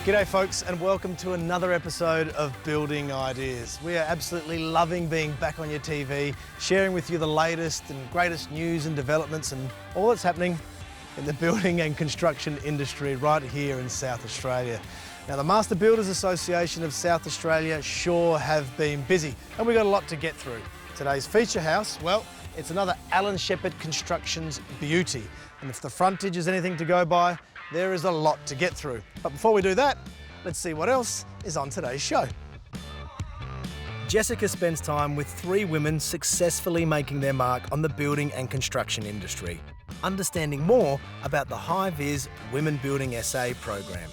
G'day folks, and welcome to another episode of Building Ideas. We are absolutely loving being back on your TV, sharing with you the latest and greatest news and developments and all that's happening in the building and construction industry right here in South Australia. Now, the Master Builders Association of South Australia sure have been busy, and we've got a lot to get through. Today's feature house, well, it's another Alan Shepard Constructions beauty. And if the frontage is anything to go by, there is a lot to get through. But before we do that, let's see what else is on today's show. Jessica spends time with three women successfully making their mark on the building and construction industry, understanding more about the High Vis Women Building SA program.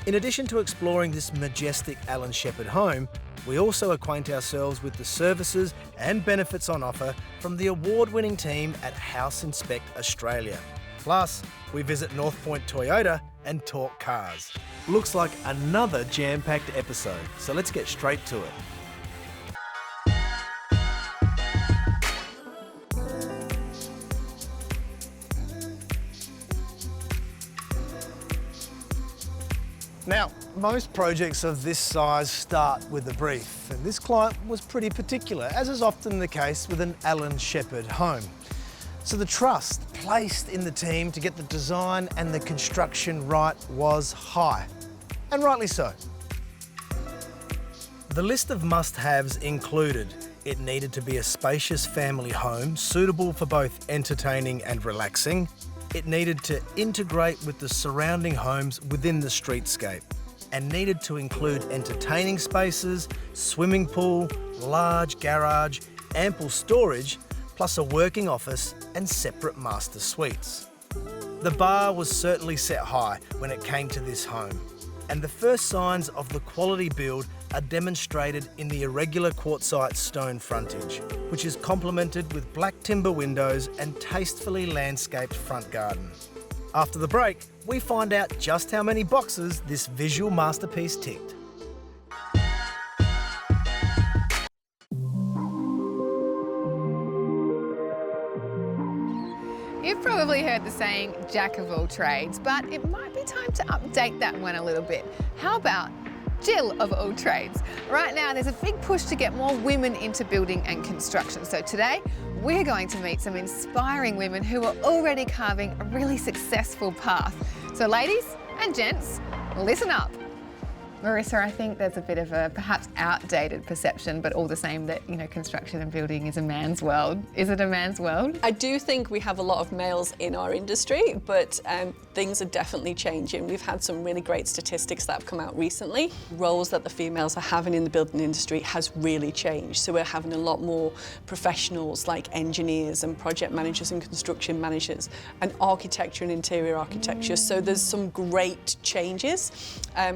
In addition to exploring this majestic Alan Shepard home, we also acquaint ourselves with the services and benefits on offer from the award-winning team at House Inspect Australia. Plus, we visit North Point Toyota and talk cars. Looks like another jam-packed episode, so let's get straight to it. Now, most projects of this size start with a brief, and this client was pretty particular, as is often the case with an Alan Shepard home. So the trust placed in the team to get the design and the construction right was high, and rightly so. The list of must-haves included: it needed to be a spacious family home suitable for both entertaining and relaxing. It needed to integrate with the surrounding homes within the streetscape and needed to include entertaining spaces, swimming pool, large garage, ample storage, plus a working office and separate master suites. The bar was certainly set high when it came to this home, and the first signs of the quality build are demonstrated in the irregular quartzite stone frontage, which is complemented with black timber windows and tastefully landscaped front garden. After the break, we find out just how many boxes this visual masterpiece ticked. You've probably heard the saying, jack of all trades, but it might be time to update that one a little bit. How about Jill of all trades? Right now, there's a big push to get more women into building and construction. So today, we're going to meet some inspiring women who are already carving a really successful path. So ladies and gents, listen up. Marissa, I think there's a bit of a perhaps outdated perception, but all the same that, you know, construction and building is a man's world. Is it a man's world? I do think we have a lot of males in our industry, but things are definitely changing. We've had some really great statistics that have come out recently. Roles that the females are having in the building industry has really changed. So we're having a lot more professionals like engineers and project managers and construction managers and architecture and interior architecture. So there's some great changes.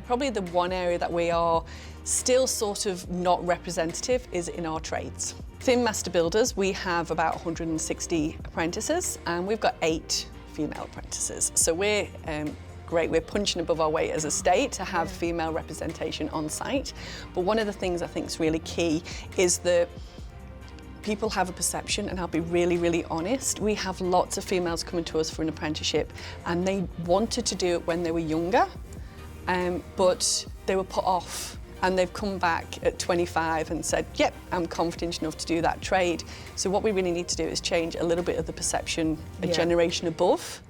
Probably the one area that we are still sort of not representative is in our trades. Within Master Builders, we have about 160 apprentices and we've got 8 female apprentices. So we're great, we're punching above our weight as a state to have female representation on site. But one of the things I think is really key is that people have a perception, and I'll be really, really honest, we have lots of females coming to us for an apprenticeship and they wanted to do it when they were younger, but they were put off, and they've come back at 25 and said, yep, I'm confident enough to do that trade. So what we really need to do is change a little bit of the perception a generation above,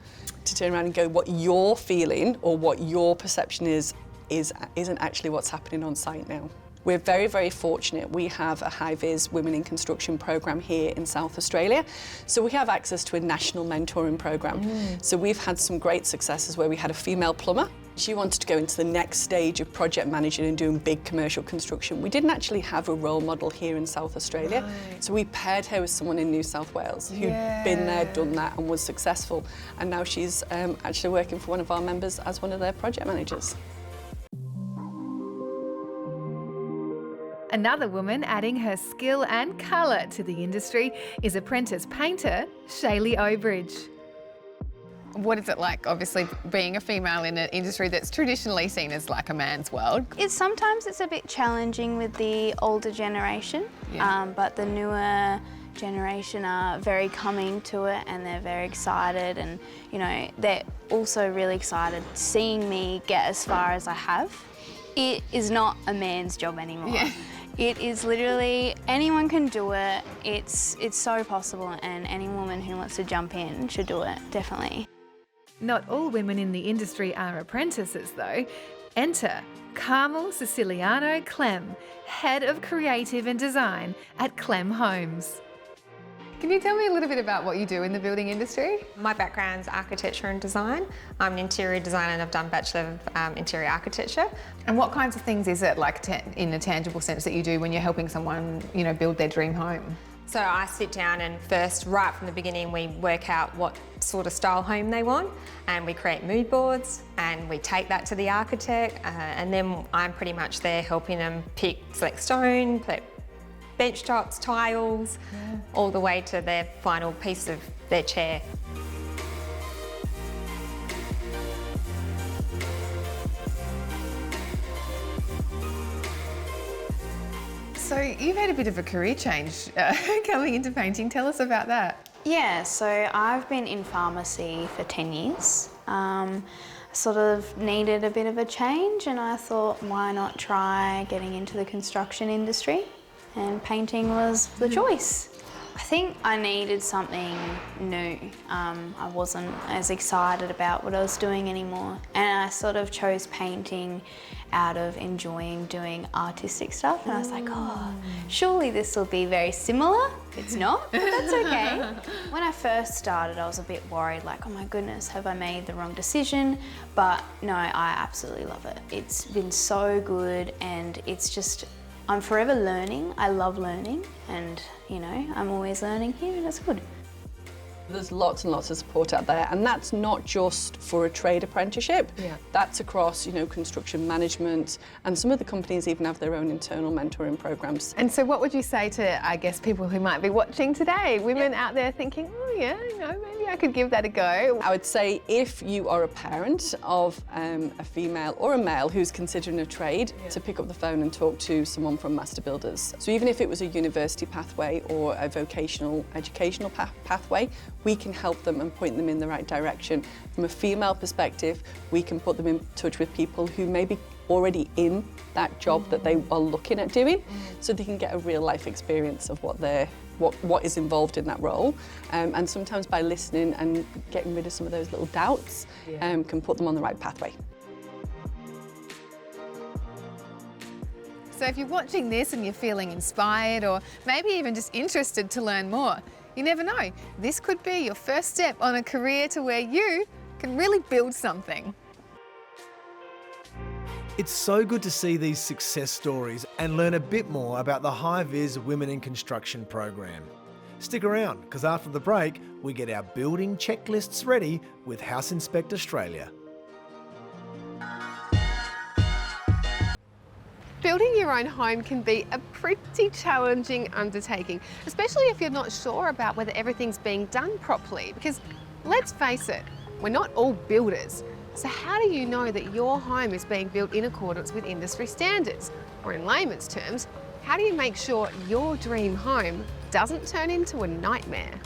to turn around and go, what you're feeling or what your perception isn't actually what's happening on site now. We're very, very fortunate. We have a High Vis Women in Construction program here in South Australia. So we have access to a national mentoring program. So we've had some great successes where we had a female plumber. She wanted to go into the next stage of project managing and doing big commercial construction. We didn't actually have a role model here in South Australia. So we paired her with someone in New South Wales who'd been there, done that and was successful. And now she's actually working for one of our members as one of their project managers. Another woman adding her skill and colour to the industry is apprentice painter Shaylee Obridge. What is it like, obviously, being a female in an industry that's traditionally seen as like a man's world? Sometimes it's a bit challenging with the older generation, but the newer generation are very coming to it and they're very excited, and you know, they're also really excited seeing me get as far as I have. It is not a man's job anymore. Yeah. It is literally, anyone can do it. It's so possible, and any woman who wants to jump in should do it, definitely. Not all women in the industry are apprentices though. Enter Carmel Siciliano Clem, Head of Creative and Design at Clem Homes. Can you tell me a little bit about what you do in the building industry? My background's architecture and design. I'm an interior designer and I've done Bachelor of Interior Architecture. And what kinds of things is it, like in a tangible sense, that you do when you're helping someone, you know, build their dream home? So I sit down and first, right from the beginning, we work out what sort of style home they want, and we create mood boards and we take that to the architect, and then I'm pretty much there helping them select stone, bench tops, tiles, all the way to their final piece of their chair. So you've had a bit of a career change coming into painting. Tell us about that. Yeah, so I've been in pharmacy for 10 years. Sort of needed a bit of a change, and I thought, why not try getting into the construction industry? And painting was the choice. I think I needed something new. I wasn't as excited about what I was doing anymore, and I sort of chose painting out of enjoying doing artistic stuff, and I was like, oh, surely this will be very similar. It's not, but that's okay. When I first started, I was a bit worried, like, oh my goodness, have I made the wrong decision? But no, I absolutely love it. It's been so good, and it's just, I'm forever learning. I love learning, and you know, I'm always learning here, and it's good. There's lots and lots of support out there, and that's not just for a trade apprenticeship. Yeah. That's across, you know, construction management, and some of the companies even have their own internal mentoring programs. And so what would you say to, I guess, people who might be watching today, women out there thinking, oh yeah, you know, maybe I could give that a go? I would say if you are a parent of a female or a male who's considering a trade, to pick up the phone and talk to someone from Master Builders. So even if it was a university pathway or a vocational educational pathway, we can help them and point them in the right direction. From a female perspective, we can put them in touch with people who may be already in that job that they are looking at doing, so they can get a real life experience of what is involved in that role. And sometimes by listening and getting rid of some of those little doubts, can put them on the right pathway. So if you're watching this and you're feeling inspired, or maybe even just interested to learn more, you never know. This could be your first step on a career to where you can really build something. It's so good to see these success stories and learn a bit more about the High Vis Women in Construction program. Stick around, because after the break, we get our building checklists ready with House Inspect Australia. Building your own home can be a pretty challenging undertaking, especially if you're not sure about whether everything's being done properly, because let's face it, we're not all builders. So how do you know that your home is being built in accordance with industry standards? Or in layman's terms, how do you make sure your dream home doesn't turn into a nightmare?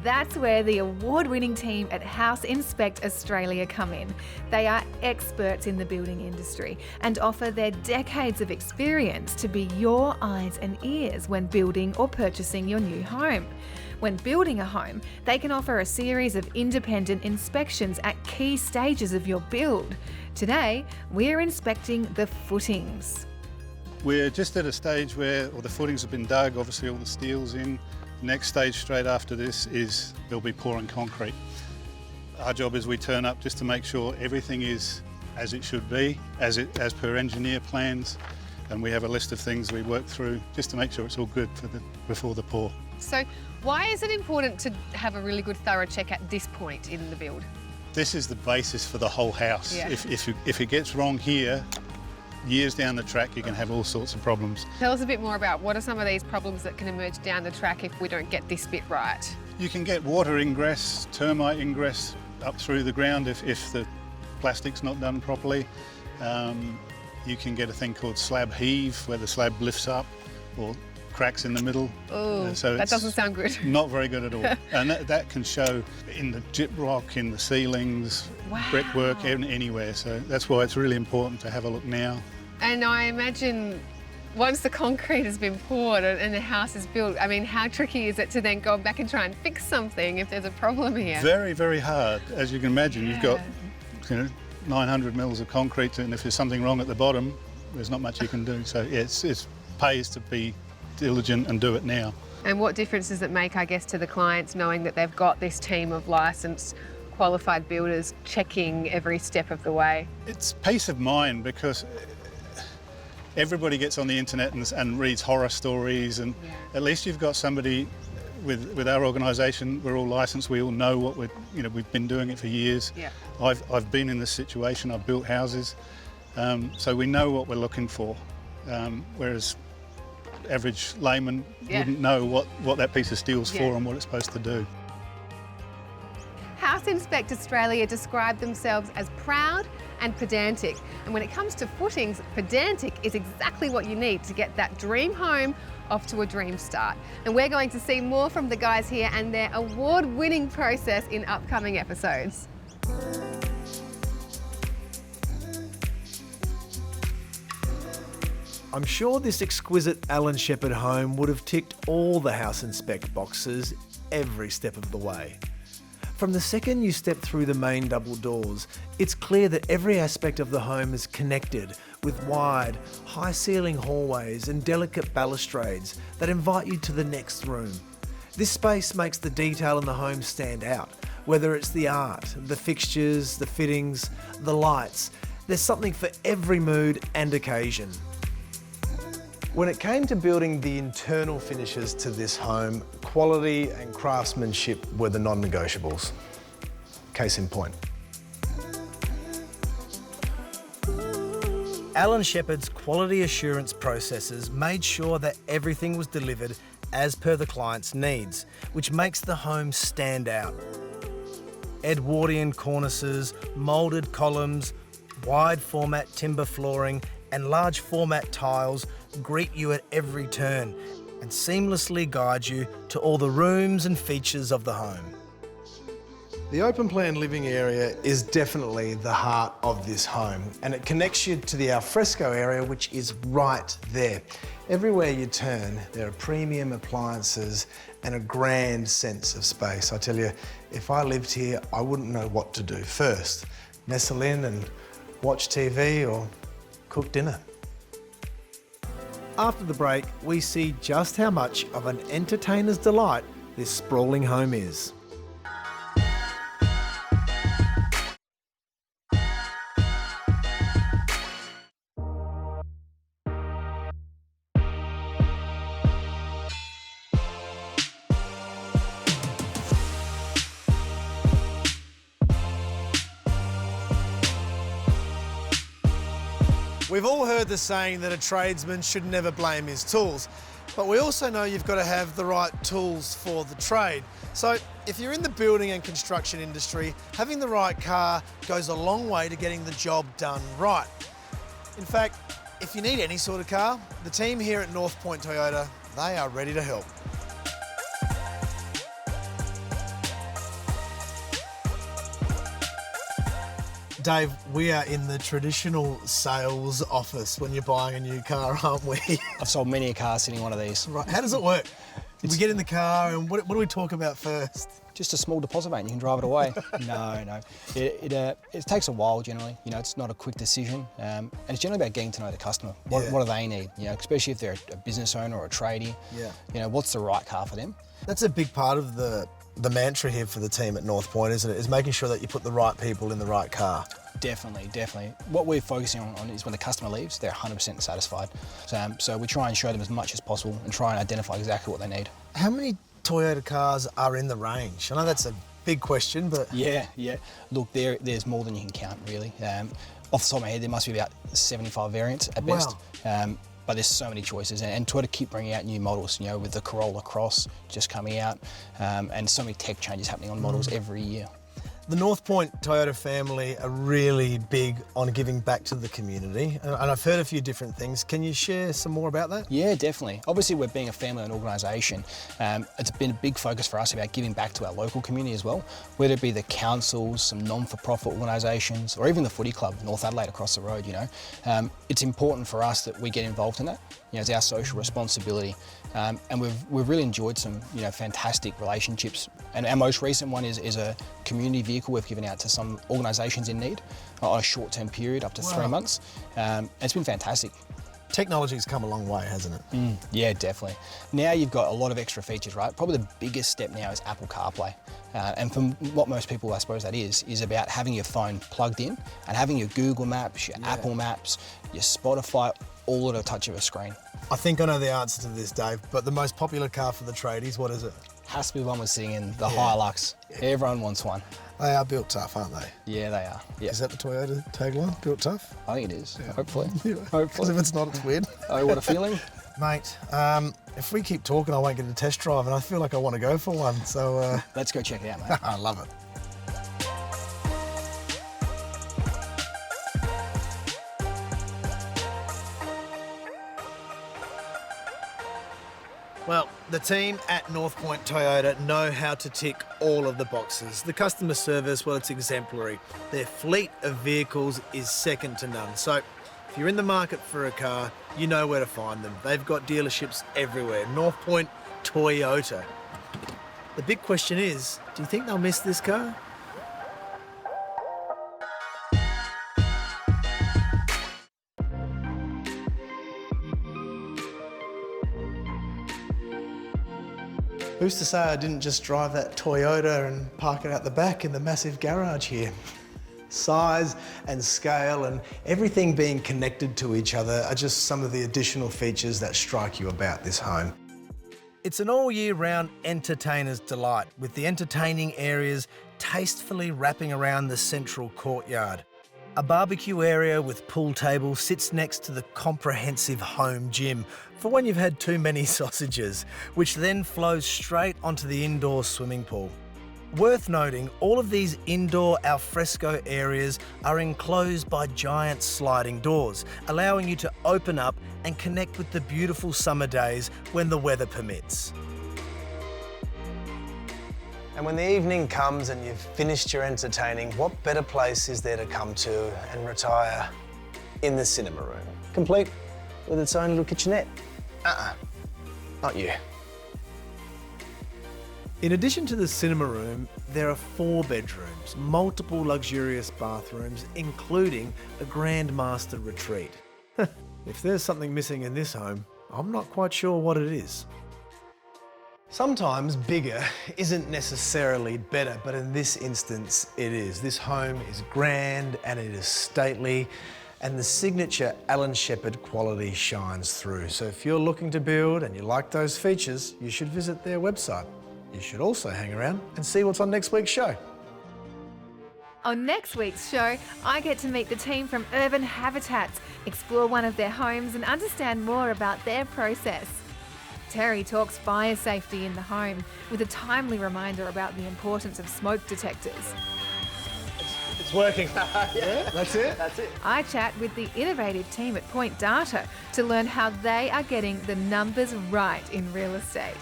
That's where the award-winning team at House Inspect Australia come in. They are experts in the building industry and offer their decades of experience to be your eyes and ears when building or purchasing your new home. When building a home, they can offer a series of independent inspections at key stages of your build. Today, we're inspecting the footings. We're just at a stage where all the footings have been dug, obviously all the steel's in. Next stage straight after this is they'll be pouring concrete. Our job is we turn up just to make sure everything is as it should be, as per engineer plans, and we have a list of things we work through just to make sure it's all good before the pour. So why is it important to have a really good thorough check at this point in the build? This is the basis for the whole house. Yeah. If it gets wrong here, years down the track you can have all sorts of problems. Tell us a bit more about what are some of these problems that can emerge down the track if we don't get this bit right. You can get water ingress, termite ingress up through the ground if the plastic's not done properly. You can get a thing called slab heave, where the slab lifts up, or cracks in the middle. Oh, so that it's doesn't sound good. Not very good at all. And that can show in the gyprock, in the ceilings, brickwork, anywhere. So that's why it's really important to have a look now. And I imagine once the concrete has been poured and the house is built, I mean, how tricky is it to then go back and try and fix something if there's a problem here? Very, very hard. As you can imagine, you've got 900 mils of concrete, and if there's something wrong at the bottom, there's not much you can do. So yeah, it pays to be diligent and do it now. And what difference does it make, I guess, to the clients knowing that they've got this team of licensed, qualified builders checking every step of the way? It's peace of mind, because everybody gets on the internet and reads horror stories, and at least you've got somebody with our organisation. We're all licensed. We all know what we've been doing it for years. Yeah. I've been in this situation. I've built houses, so we know what we're looking for. Whereas average layman wouldn't know what that piece of steel's for and what it's supposed to do. House Inspect Australia describe themselves as proud and pedantic. And when it comes to footings, pedantic is exactly what you need to get that dream home off to a dream start. And we're going to see more from the guys here and their award-winning process in upcoming episodes. I'm sure this exquisite Alan Shepard home would have ticked all the House Inspect boxes every step of the way. From the second you step through the main double doors, it's clear that every aspect of the home is connected with wide, high-ceiling hallways and delicate balustrades that invite you to the next room. This space makes the detail in the home stand out, whether it's the art, the fixtures, the fittings, the lights. There's something for every mood and occasion. When it came to building the internal finishes to this home, quality and craftsmanship were the non-negotiables. Case in point. Alan Shepard's quality assurance processes made sure that everything was delivered as per the client's needs, which makes the home stand out. Edwardian cornices, moulded columns, wide format timber flooring and large format tiles greet you at every turn and seamlessly guide you to all the rooms and features of the home. The open plan living area is definitely the heart of this home, and it connects you to the alfresco area, which is right there. Everywhere you turn, there are premium appliances and a grand sense of space. I tell you, if I lived here, I wouldn't know what to do first. Nestle in and watch TV or cook dinner. After the break, we see just how much of an entertainer's delight this sprawling home is. We've all heard the saying that a tradesman should never blame his tools, but we also know you've got to have the right tools for the trade. So if you're in the building and construction industry, having the right car goes a long way to getting the job done right. In fact, if you need any sort of car, the team here at North Point Toyota, they are ready to help. Dave, we are in the traditional sales office when you're buying a new car, aren't we? I've sold many a car sitting in one of these. Right. How does it work? We get in the car and what do we talk about first? Just a small deposit, mate, and you can drive it away. No. It takes a while generally. You know, it's not a quick decision. And it's generally about getting to know the customer. What do they need? You know, especially if they're a business owner or a tradie. Yeah. You know, what's the right car for them? That's a big part of the mantra here for the team at North Point, isn't it? Is making sure that you put the right people in the right car. Definitely. What we're focusing on is when the customer leaves, they're 100% satisfied. So we try and show them as much as possible and try and identify exactly what they need. How many Toyota cars are in the range? I know that's a big question, but... Yeah. Look, there's more than you can count, really. Off the top of my head, there must be about 75 variants at best. Wow. But there's so many choices, and Toyota keep bringing out new models, you know, with the Corolla Cross just coming out, and so many tech changes happening on models every year. The North Point Toyota family are really big on giving back to the community, and I've heard a few different things. Can you share some more about that? Yeah, definitely. Obviously, we're being a family-owned organisation. It's been a big focus for us about giving back to our local community as well, whether it be the councils, some non-for-profit organisations, or even the footy club, North Adelaide across the road, you know. It's important for us that we get involved in that. You know, it's our social responsibility. And we've really enjoyed some, you know, fantastic relationships. And our most recent one is a community vehicle we've given out to some organisations in need on a short-term period, up to 3 months. It's been fantastic. Technology's come a long way, hasn't it? Yeah, definitely. Now you've got a lot of extra features, right? Probably the biggest step now is Apple CarPlay. And from what most people, I suppose that is about having your phone plugged in and having your Google Maps, your Apple Maps, your Spotify, all at a touch of a screen. I think I know the answer to this, Dave, but the most popular car for the tradies, what is it? Has to be the one we're sitting in, the Hilux. Everyone wants one. They are built tough, aren't they? Yeah, they are. Yeah. Is that the Toyota tagline, built tough? I think it is, hopefully. Because Hopefully. if it's not, it's weird. Oh, what a feeling. Mate, if we keep talking, I won't get a test drive, and I feel like I want to go for one, so... Let's go check it out, mate. I love it. Well, the team at North Point Toyota know how to tick all of the boxes. The customer service, well, it's exemplary. Their fleet of vehicles is second to none. So if you're in the market for a car, you know where to find them. They've got dealerships everywhere. North Point Toyota. The big question is, do you think they'll miss this car? Who's to say I didn't just drive that Toyota and park it out the back in the massive garage here? Size and scale and everything being connected to each other are just some of the additional features that strike you about this home. It's an all-year-round entertainer's delight, with the entertaining areas tastefully wrapping around the central courtyard. A barbecue area with pool table sits next to the comprehensive home gym for when you've had too many sausages, which then flows straight onto the indoor swimming pool. Worth noting, all of these indoor alfresco areas are enclosed by giant sliding doors, allowing you to open up and connect with the beautiful summer days when the weather permits. And when the evening comes and you've finished your entertaining, what better place is there to come to and retire in the cinema room, complete with its own little kitchenette? Not you. In addition to the cinema room, there are 4 bedrooms, multiple luxurious bathrooms, including a grand master retreat. If there's something missing in this home, I'm not quite sure what it is. Sometimes bigger isn't necessarily better, but in this instance it is. This home is grand and it is stately, and the signature Alan Shepard quality shines through. So if you're looking to build and you like those features, you should visit their website. You should also hang around and see what's on next week's show. On next week's show, I get to meet the team from Urban Habitats, explore one of their homes and understand more about their process. Terry talks fire safety in the home with a timely reminder about the importance of smoke detectors. It's working. Yeah, that's it. That's it. I chat with the innovative team at Point Data to learn how they are getting the numbers right in real estate.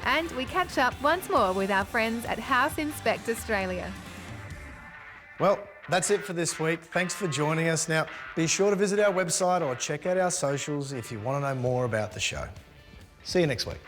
And we catch up once more with our friends at House Inspect Australia. Well, that's it for this week. Thanks for joining us. Now, be sure to visit our website or check out our socials if you want to know more about the show. See you next week.